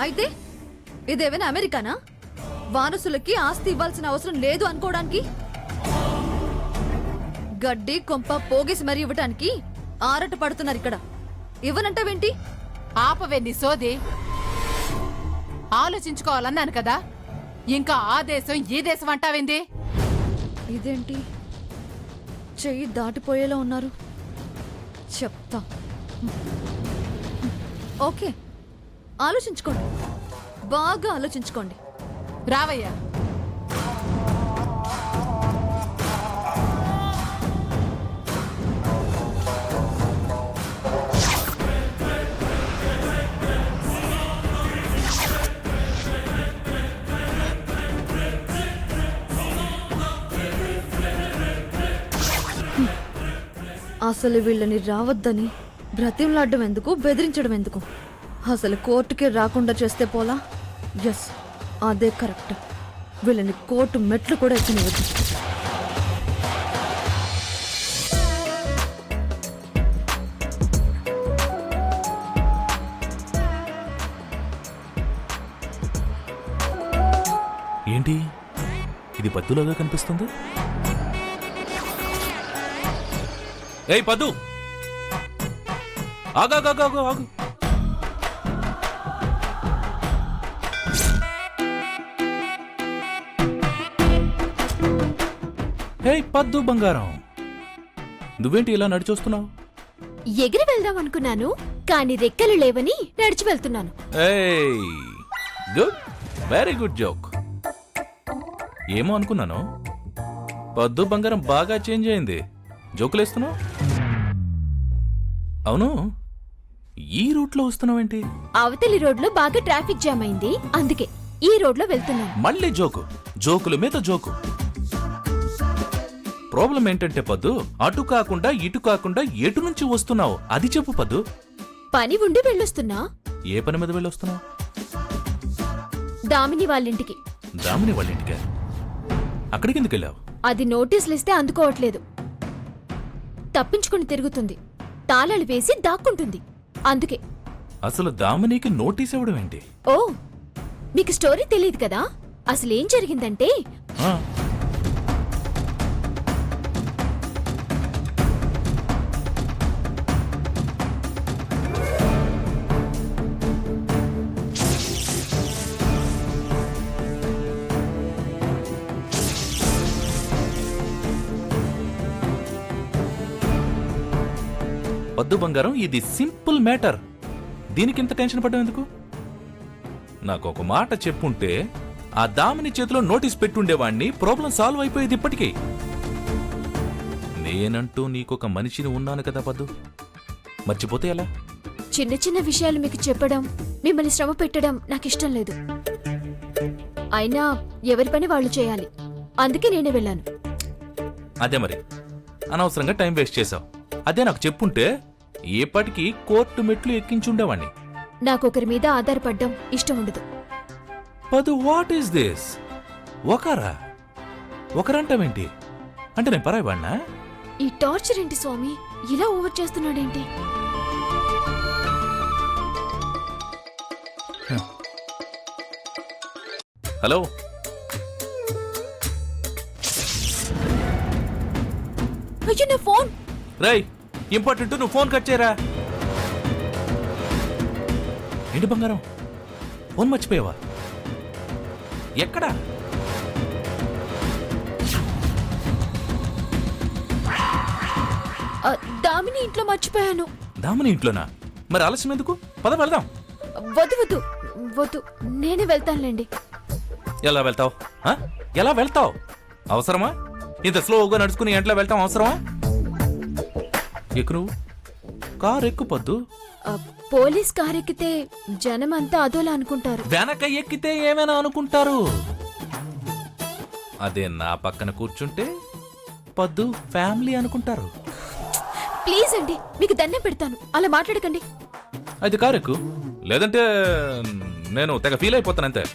అయితే ఇదేమైనా అమెరికానా? వారసులకి ఆస్తి ఇవ్వాల్సిన అవసరం లేదు అనుకోవడానికి? గడ్డి కొంప పోగేసి మరీ ఇవ్వటానికి ఆరట పడుతున్నారు ఇక్కడ. ఇవ్వనంటావేంటి? ఆపవే నీ సోది. ఆలోచించుకోవాలన్నాను కదా, ఇంకా ఆ దేశం ఈ దేశం అంటావేంది? ఇదేంటి చెయ్యి దాటిపోయేలా ఉన్నారు? చెప్తా. ఓకే, ఆలోచించుకోండి, బాగా ఆలోచించుకోండి. రావయ్యా. అసలు వీళ్ళని రావద్దని బ్రతిమలాడడం ఎందుకు, బెదిరించడం ఎందుకు? అసలు కోర్టుకే రాకుండా చేస్తే పోలా? ఎస్, అదే కరెక్ట్. వీళ్ళని కోర్టు మెట్లు కూడా ఎక్కనివ్వద్దు. ఏంటి ఇది పద్దులాగా కనిపిస్తుంది? ఏయ్ పద్దు, ఆగాగాగాగు ఆగు. హే పద్దు బంగారం, నువ్వేంటి ఇలా నడిచొస్తున్నావు? ఎగిరి వెళ్దాం అనుకున్నాను, కానీ రెక్కలు లేవని నడిచి వెళ్తున్నాను. ఏయ్ గుడ్, వెరీ గుడ్ జోక్. ఏమో అనుకున్నాను, పద్దు బంగారం బాగా చేంజ్ అయింది. జోకులేస్తున్నావు? అవును, ఈ రూట్లో వస్తున్నావేంటి? అవతలి రోడ్లో బాగా ట్రాఫిక్ జామ్ అయింది, అందుకే ఈ రోడ్లో వెళ్తున్నాను. మళ్ళీ జోకు, జోకుల మీద జోకు. ప్రాబ్లం ఏంటంటే పద్దు, అటు కాకుండా ఇటు కాకుండా ఎటు నుంచి వస్తున్నావు అది చెప్పు పద్దు. పని ఉండి వెళ్ళొస్తున్నా. ఏ పని మీద వెళ్ళొస్తున్నావు? దామిని వాళ్ళింటికి. దామిని వాళ్ళింటికా? అక్కడికి ఎందుకు వెళ్ళావు? అది నోటీసులు ఇస్తే అందుకోవట్లేదు, తప్పించుకుని తిరుగుతుంది, తాళాలు వేసి దాక్కుంటుంది, అందుకే. అసలు దామినికి నోటీస్ ఇవ్వడం ఏంటి? ఓ, మీకు స్టోరీ తెలియదు కదా. అసలేం జరిగిందంటే, ఆ, వద్దు బంగారం, ఇది సింపుల్ మ్యాటర్. దీనికింత టెన్షన్ పడ్డం ఎందుకు? నాకు ఒక మాట చెప్పుంటే ఆ దామిని చేతిలో నోటీస్ పెట్టుండేవాణ్ణి, ప్రాబ్లం సాల్వ్ అయిపోయేది ఇప్పటికే. నేనంటూ నీకొక మనిషిని ఉన్నాను కదా పద్దు, మర్చిపోతే ఎలా? చిన్న చిన్న విషయాలు మీకు చెప్పడం, మిమ్మల్ని శ్రమ పెట్టడం నాకిష్టం లేదు. అయినా ఎవరి పని వాళ్ళు చేయాలి, అందుకే నేనే వెళ్ళాను. అదే మరి, అనవసరంగా టైం వేస్ట్ చేశావు. అదే నాకు చెప్పుంటే ఏపటికి కోర్టు మెట్లు ఎక్కించుండేవాణ్ణి. నాకొకరి మీద ఆధారపడ్డం ఇష్టం ఉండదు. పదు, వాట్ ఈస్ దిస్? ఒకరా? ఒకరంటావేంటి? అంటే నేను పరాయివాణ్ణా? ఈ టార్చర్ ఏంటి స్వామి, ఇలా ఓవర్ చేస్తున్నాడేంటి? హలో, అయ్యో నా ఫోన్. రై ఇంపార్టెంట్, నువ్వు ఫోన్ కట్ చేయరా. ఏంటి బంగారం, ఫోన్ మర్చిపోయావా? ఎక్కడా? దామిని ఇంట్లో మర్చిపోయాను. దామిని ఇంట్లోనా? మరి ఆలస్యం ఎందుకు? పద వెళ్దాం. వద్దు వద్దు వద్దు, నేనే వెళ్తానులేండి. ఎలా వెళ్తావు? ఎలా వెళ్తావు? అవసరమా? ఇంత స్లోగా నడుచుకుని ఎంట్లో వెళ్తాం అవసరమా? ఎక్కు, నువ్వు కారు ఎక్కు పద్దు. పోలీస్ కార్ ఎక్కితే జనం అంతా అదోలా అనుకుంటారు. వెనక ఎక్కితే ఏమైనా అనుకుంటారు. అదే నా పక్కన కూర్చుంటే పద్దు ఫ్యామిలీ అనుకుంటారు. ప్లీజ్ అండి, మీకు దండం పెడతాను, అలా మాట్లాడకండి. అయితే కారు ఎక్కు, లేదంటే నేను తెగ ఫీల్ అయిపోతానంతే.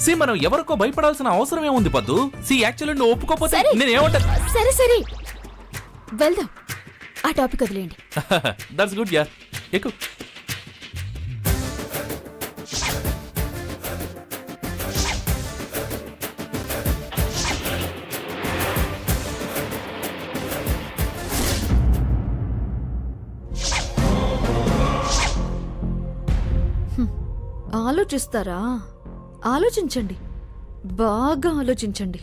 సి, మనం ఎవరికో భయపడాల్సిన అవసరం ఏముంది పద్దు? సి, యాక్చువల్లీ నువ్వు ఒప్పుకోపోతే నేను ఏమంటా? సరే సరే వెళ్దాం, ఆ టాపిక్ వదిలేయండి. దట్స్ గుడ్ యార్, ఎక్కు. ఆలోచిస్తారా? ఆలోచించండి, బాగా ఆలోచించండి.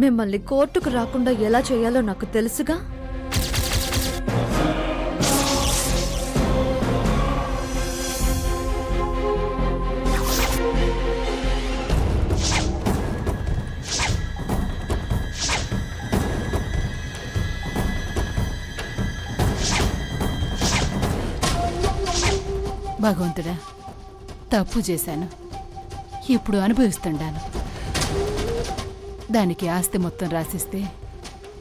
మిమ్మల్ని కోర్టుకు రాకుండా ఎలా చేయాలో నాకు తెలుసుగా. భగవంతుడా, తప్పు చేశాను, ఇప్పుడు అనుభవిస్తుండాను. దానికి ఆస్తి మొత్తం రాసిస్తే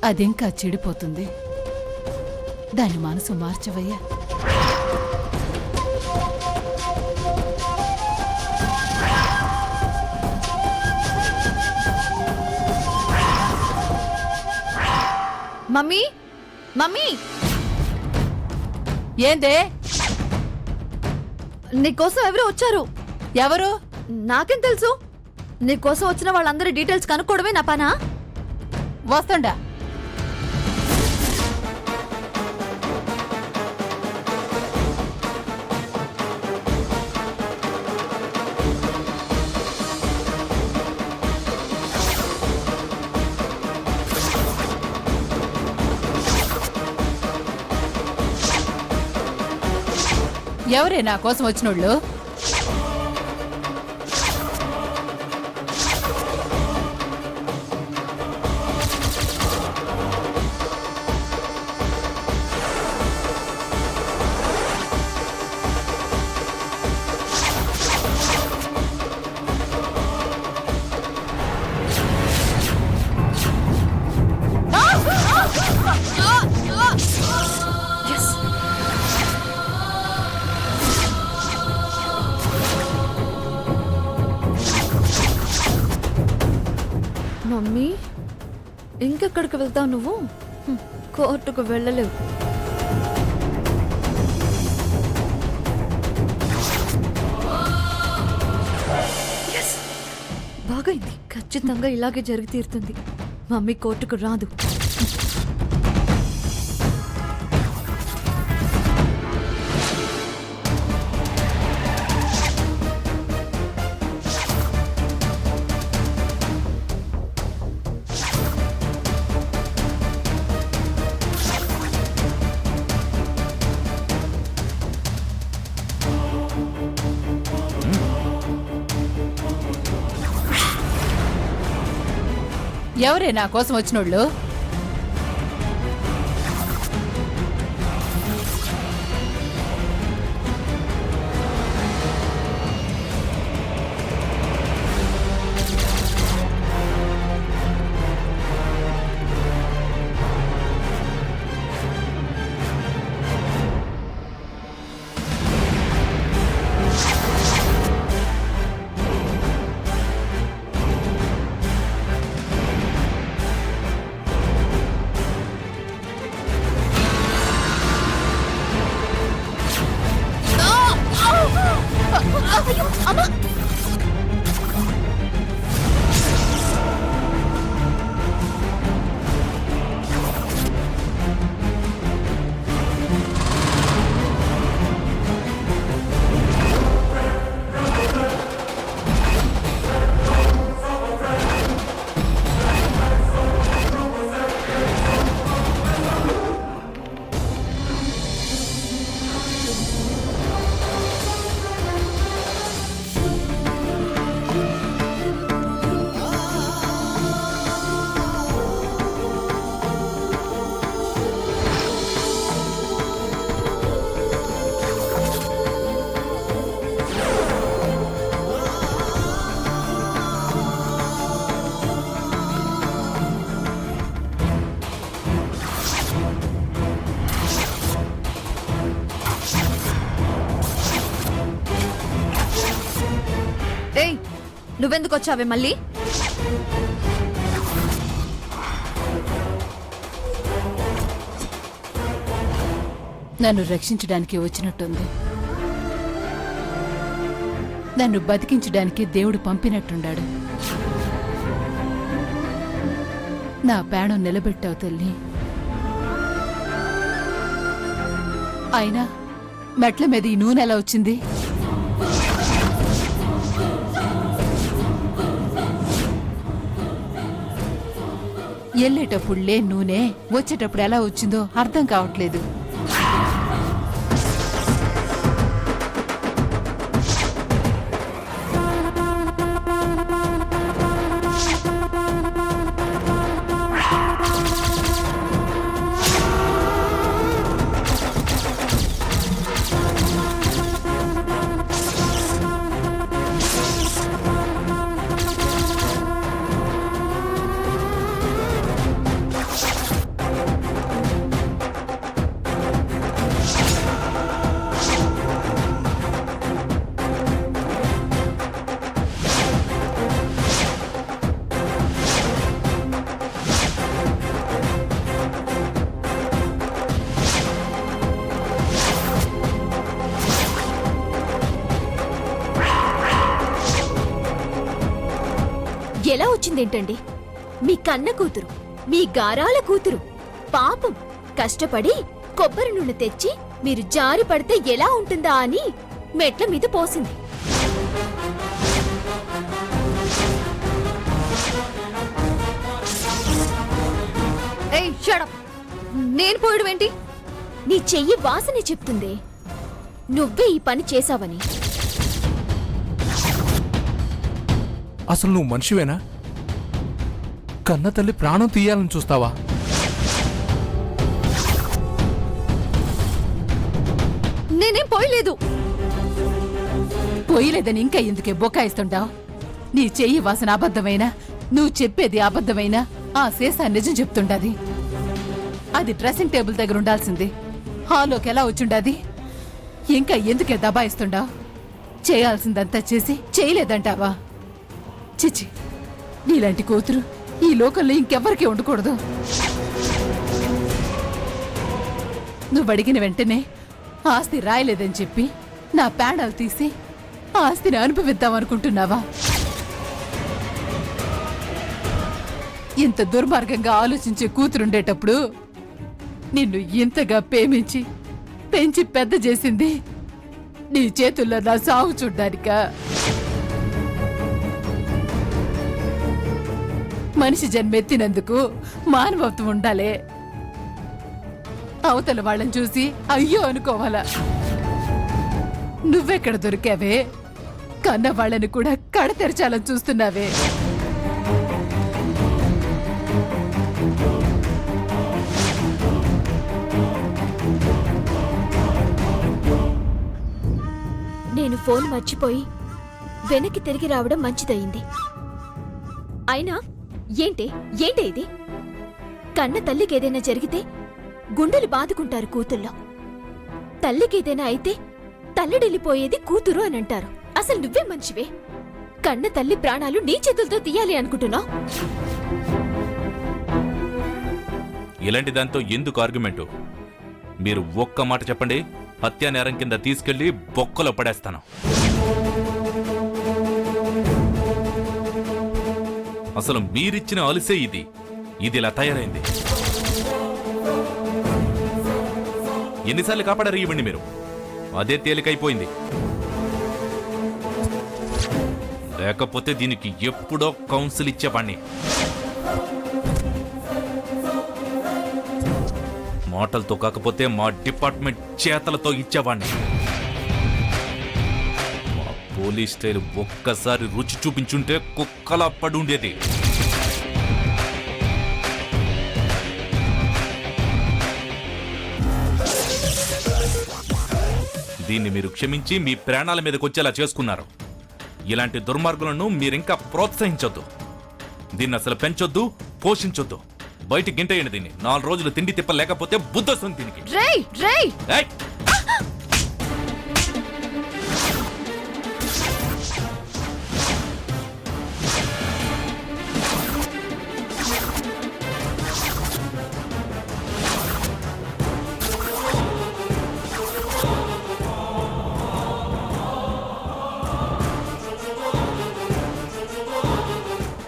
అదింకా చెడిపోతుంది. దాని మనసు మార్చవయ్యా. మమ్మీ, మమ్మీ, ఏందే? నీకోసం ఎవరో వచ్చారు. ఎవరు? నాకేం తెలుసు? నీకోసం వచ్చిన వాళ్ళందరి డీటెయిల్స్ కనుక్కోవడమే నా పనా? వస్తుండా. ఎవరే నా కోసం వచ్చినోళ్ళు? మమ్మీ, ఇంకెక్కడికి వెళ్తావు నువ్వు? కోర్టుకు వెళ్ళలేవు. బాగైంది, ఖచ్చితంగా ఇలాగే జరిగి తీరుతుంది. మమ్మీ కోర్టుకు రాదు. ఎవరే నా కోసం వచ్చినోళ్ళు? ఏయ్, నువ్వెందుకు వచ్చావే మళ్ళీ? నన్ను రక్షించడానికి వచ్చినట్టుంది. నన్ను బతికించడానికి దేవుడు పంపినట్టుండాడు. నా ప్రాణం నిలబెట్టావు తల్లి. అయినా మెట్ల మీద ఈ నూనె ఎలా వచ్చింది? వెళ్ళేటప్పుడులే నూనె వచ్చేటప్పుడు ఎలా వచ్చిందో అర్థం కావట్లేదు. ఎలా వచ్చిందేంటండి? మీ కన్న కూతురు, మీ గారాల కూతురు పాపం కష్టపడి కొబ్బరి నూనె తెచ్చి మీరు జారి పడితే ఎలా ఉంటుందా అని మెట్ల మీద పోసింది. ఏయ్ షట్ అప్. నేను పోయడం ఏంటి? నీ చెయ్యి వాసనే చెప్తుంది నువ్వే ఈ పని చేశావని. అసలు నువ్వు మనిషివేనా? కన్న తల్లి ప్రాణం తీయాలని చూస్తావా? నేనేం పోయలేదు. పోయలేదని ఇంకా ఎందుకే బొకాయిస్తుంటావు? నీ చెయ్యి వాసన అబద్ధమైనా, నువ్వు చెప్పేది అబద్ధమైనా ఆ సీసా నిజం చెప్తుండది. అది డ్రెస్సింగ్ టేబుల్ దగ్గర ఉండాల్సింది. హాల్లోకి ఎలా వచ్చుండది? ఇంకా ఎందుకే దబాయిస్తుండావు? చేయాల్సిందంతా చేసి చేయలేదంటావా? చిచి, నీలాంటి కూతురు ఈ లోకంలో ఇంకెవ్వరికీ ఉండకూడదు. నువ్వు అడిగిన వెంటనే ఆస్తి రాయలేదని చెప్పి నా పేడాలు తీసి ఆస్తిని అనుభవిద్దామనుకుంటున్నావా? ఇంత దుర్మార్గంగా ఆలోచించే కూతురుండేటప్పుడు నిన్ను ఇంతగా ప్రేమించి పెంచి పెద్ద చేసింది నీ చేతుల్లో నా సాగు చూడ్డానికా? మనిషి జన్మెత్తినందుకు మానవత్వం ఉండాలే. అవతల వాళ్ళని చూసి అయ్యో అనుకోవాలా? నువ్వెక్కడ దొరికావే? కన్న వాళ్ళని కూడా కడతెరచాలని చూస్తున్నావే. నేను ఫోన్ మర్చిపోయి వెనక్కి తిరిగి రావడం మంచిదయింది. అయినా ఏంటే ఇది? కన్న తల్లికేదైనా జరిగితే గుండెలు బాదుకుంటారు కూతుల్లో. తల్లికేదైనా అయితే తల్లిడెళ్ళిపోయేది కూతురు అని అంటారు. అసలు నువ్వే మనిషివే? కన్న తల్లి ప్రాణాలు నీ చేతులతో తీయాలి అనుకుంటున్నావు? ఇలాంటి దాంతో ఎందుకు ఆర్గ్యుమెంటు? మీరు ఒక్క మాట చెప్పండి, హత్యా నేరం కింద తీసుకెళ్లి బొక్కలో పడేస్తాను. అసలు మీరిచ్చిన అలసే ఇది ఇలా తయారైంది. ఎన్నిసార్లు కాపాడారు ఇవ్వండి మీరు? అదే తేలికైపోయింది. లేకపోతే దీనికి ఎప్పుడో కౌన్సిల్ ఇచ్చేవాణ్ణి. మాటలతో కాకపోతే మా డిపార్ట్మెంట్ చేతలతో ఇచ్చేవాణ్ణి. మా పోలీస్ స్టైల్ ఒక్కసారి రుచి చూపించుంటే కుక్కలా పడి ఉండేది. దీన్ని మీరు క్షమించి మీ ప్రాణాల మీదకి వచ్చేలా చేసుకున్నారు. ఇలాంటి దుర్మార్గులను మీరింకా ప్రోత్సహించొద్దు. దీన్ని అసలు పెంచొద్దు, పోషించొద్దు. బయట గింటయ్యండి దీన్ని. 4 రోజులు తిండి తిప్ప లేకపోతే బుద్ధొస్తుంది దీనికి. ఏయ్!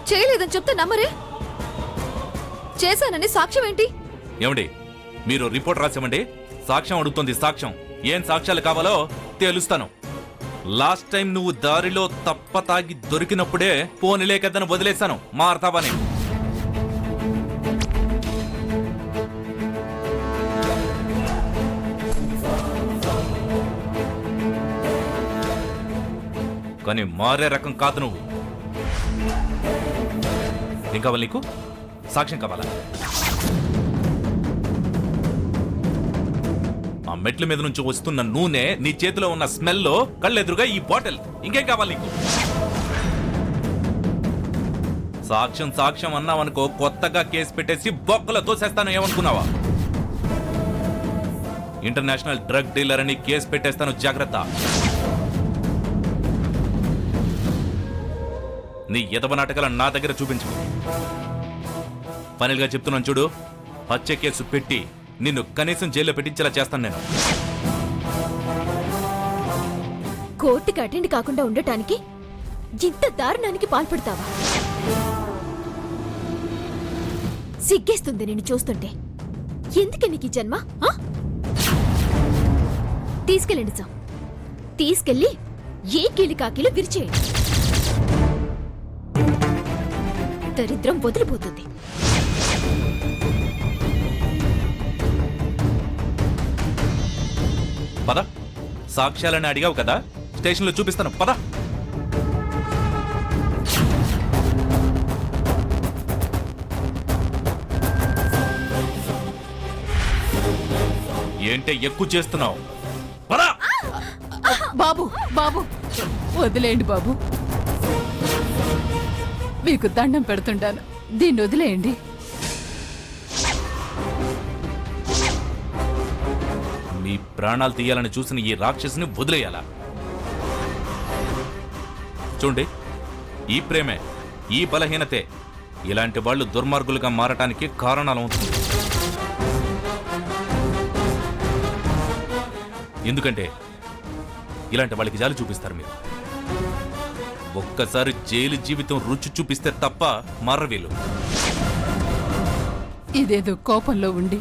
చేయలేదని చెప్తే నమ్మరే? చేశానని సాక్ష్యం ఏంటి? ఏమండి, మీరు రిపోర్ట్ రాసివ్వండి. సాక్ష్యం అడుగుతుంది. సాక్ష్యం ఏం సాక్ష్యాలు కావాలో తెలుస్తాను. లాస్ట్ టైం నువ్వు దారిలో తప్ప తాగి దొరికినప్పుడే పోనీలే కదని వదిలేశాను. మారతావని. కానీ మారే రకం కాదు నువ్వు. ఏం కావాలి నీకు? సాక్ష్యం కావాలా? ఆ మెట్ల మీద నుంచి వస్తున్న నూనె, నీ చేతిలో ఉన్న స్మెల్, కళ్ళెదురుగా ఈ బాటిల్, ఇంకేం కావాలి నీకు? సాక్ష్యం సాక్ష్యం అన్నావనుకో, కొత్తగా కేసు పెట్టేసి బొక్కలో తోసేస్తాను. ఏమనుకున్నావా? ఇంటర్నేషనల్ డ్రగ్ డీలర్ అని కేసు పెట్టేస్తాను, జాగ్రత్త. నీ ఎదవ నాటకాల నా దగ్గర చూపించు. ఫైనల్గా చెప్తున్నాను చూడు, హత్య కేసు పెట్టి నిన్ను కనీసం జైల్లో పెట్టించేలా చేస్తాను నేను. కోర్టుకి అటెండ్ కాకుండా ఉండటానికి ఇంత దారుణానికి పాల్పడతావా? సిగ్గేస్తుంది నేను చూస్తుంటే. ఎందుకు నీకు ఈ జన్మ? ఆ? తీసుకెళ్ళండి సార్, తీసుకెళ్ళి ఏ కీలికాకిలో విరిచేయండి. దరిద్రం వదిలిపోతుంది. పద, సాక్ష్యాలని అడిగావు కదా, స్టేషన్లో చూపిస్తాను. పద. ఏంటే ఎక్కువ చేస్తున్నావు? పద. బాబు బాబు వదిలేయండి బాబు, మీకు దండం పెడుతుంటాను, దీన్ని వదిలేయండి. మీ ప్రాణాలు తీయాలని చూసిన ఈ రాక్షసుని వదిలేయాలా? చూడండి, ఈ ప్రేమే, ఈ బలహీనతే ఇలాంటి వాళ్ళు దుర్మార్గులుగా మారటానికి కారణాలవుతుంది. ఎందుకంటే ఇలాంటి వాళ్ళకి జాలి చూపిస్తారు మీరు. ఒక్కసారి జైలు జీవితం రుచి చూపిస్తే తప్ప మారవేలు. ఇదేదో కోపంలో ఉండి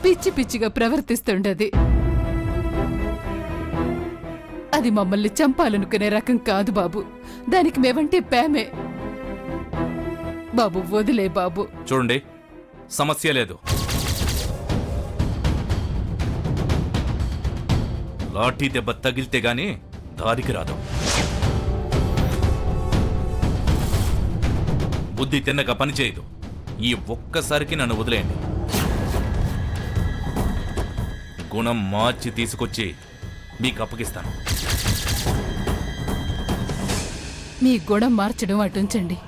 పిచ్చి పిచ్చిగా ప్రవర్తిస్తుండది. అది మమ్మల్ని చంపాలనుకునే రకం కాదు బాబు, దానికి మేమంటే ప్రేమే. బాబు వదిలే బాబు. చూడండి, సమస్య లేదు. లాఠీ దెబ్బ తగిలితే గాని దారికి రాదు. బుద్ధి తిన్నక పని చేయదు. ఈ ఒక్కసారికి నన్ను వదిలేయండి. గుణం మార్చి తీసుకొచ్చి మీకు అప్పగిస్తాను. మీ గుణం మార్చడం అటుంచండి.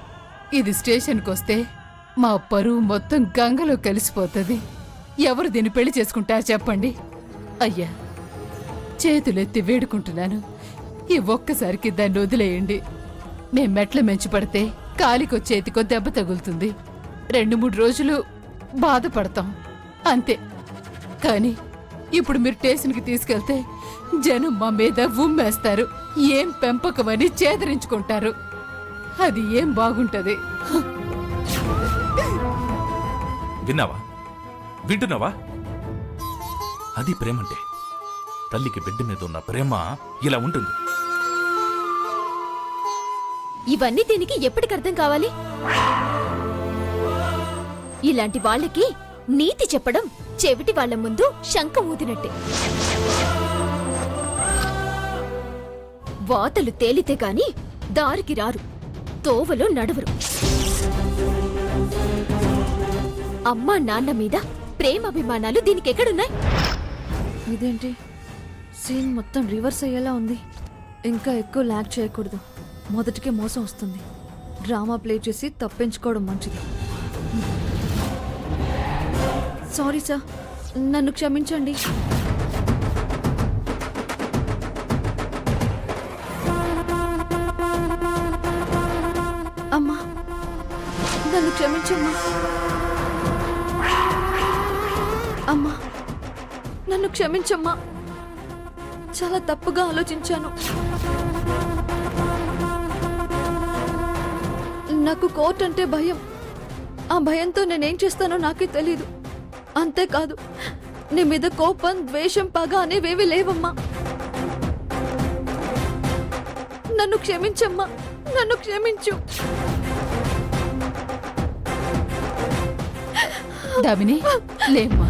ఇది స్టేషన్కి వస్తే మా పరువు మొత్తం గంగలో కలిసిపోతుంది. ఎవరు దీన్ని పెళ్లి చేసుకుంటారు చెప్పండి? అయ్యా, చేతులెత్తి వేడుకుంటున్నాను, ఈ ఒక్కసారికి దాన్ని వదిలేయండి. మేం మెట్ల మెంచి పడితే కాలికో చేతికో దెబ్బ తగులుతుంది, 2-3 రోజులు బాధపడతాం అంతే. కానీ ఇప్పుడు మీరు స్టేషన్కి తీసుకెళ్తే జనం మా మీద ఉమ్మేస్తారు, ఏం పెంపకమని చేదరించుకుంటారు. అది ఏం బాగుంటది? విన్నావా? వింటున్నావా? అది ప్రేమంటే. తల్లికి బిడ్డ మీద ఉన్న ప్రేమ ఇలా ఉంటుంది. ఇవన్నీ దీనికి ఎప్పటికి అర్థం కావాలి? ఇలాంటి వాళ్ళకి నీతి చెప్పడం చెవిటి వాళ్ళ ముందు శంఖ ఊదినట్టే. వాతలు తేలితే గాని దారికి రారు, తోవలో నడవరు. అమ్మా నాన్న మీద ప్రేమాభిమానాలు దీనికి ఎక్కడున్నాయి? ఇదేంటి సీన్ మొత్తం రివర్స్ అయ్యేలా ఉంది. ఇంకా ఎక్కువ ల్యాగ్ చేయకూడదు, మొదటికే మోసం వస్తుంది. డ్రామా ప్లే చేసి తప్పించుకోవడం మంచిది. సారీ సార్, నన్ను క్షమించండి. అమ్మా, నన్ను క్షమించమ్మా. అమ్మా, నన్ను క్షమించమ్మా. చాలా తప్పుగా ఆలోచించాను. నాకు కోర్టు అంటే భయం. ఆ భయంతో నేనేం చేస్తానో నాకే తెలీదు. అంతేకాదు, నీ మీద కోపం, ద్వేషం, పగ అనేవేవి లేవమ్మా. నన్ను క్షమించమ్మా, నన్ను క్షమించు. దామిని లేమ్మా.